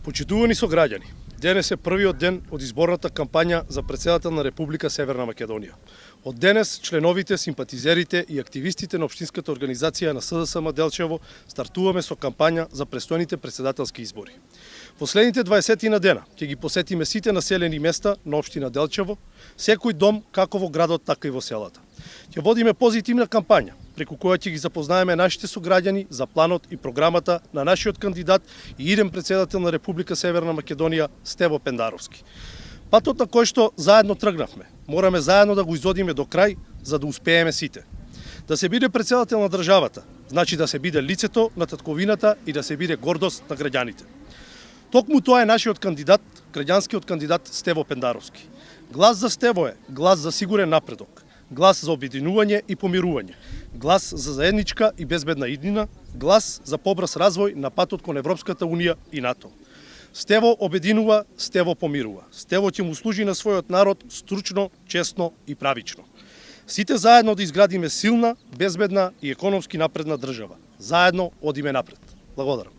Почитувани сограѓани, денес е првиот ден од изборната кампања за претседател на Република Северна Македонија. Од денес членовите, симпатизерите и активистите на општинската организација на СДСМ Делчево стартуваме со кампања за престојните претседателски избори. Последните 20 на дена ќе ги посетиме сите населени места на општина Делчево, секој дом како во градот, така и во селата. Ќе водиме позитивна кампања, преку која ќе ги запознаеме нашите сограѓани за планот и програмата на нашиот кандидат и иден претседател на Република Северна Македонија Стево Пендаровски. Патот на кој што заедно тргнавме, мораме заедно да го изодиме до крај за да успееме сите. Да се биде претседател на државата, значи да се биде лицето на татковината и да се биде гордост на граѓаните. Токму тоа е нашиот кандидат, граѓанскиот кандидат Стево Пендаровски. Глас за Стево е глас за сигурен напредок, глас за обединување и помирување, глас за заедничка и безбедна иднина, глас за побрз развој на патот кон Европската унија и НАТО. Стево обединува, Стево помирува. Стево ќе му служи на својот народ стручно, честно и правично. Сите заедно да изградиме силна, безбедна и економски напредна држава. Заедно одиме напред. Благодарам.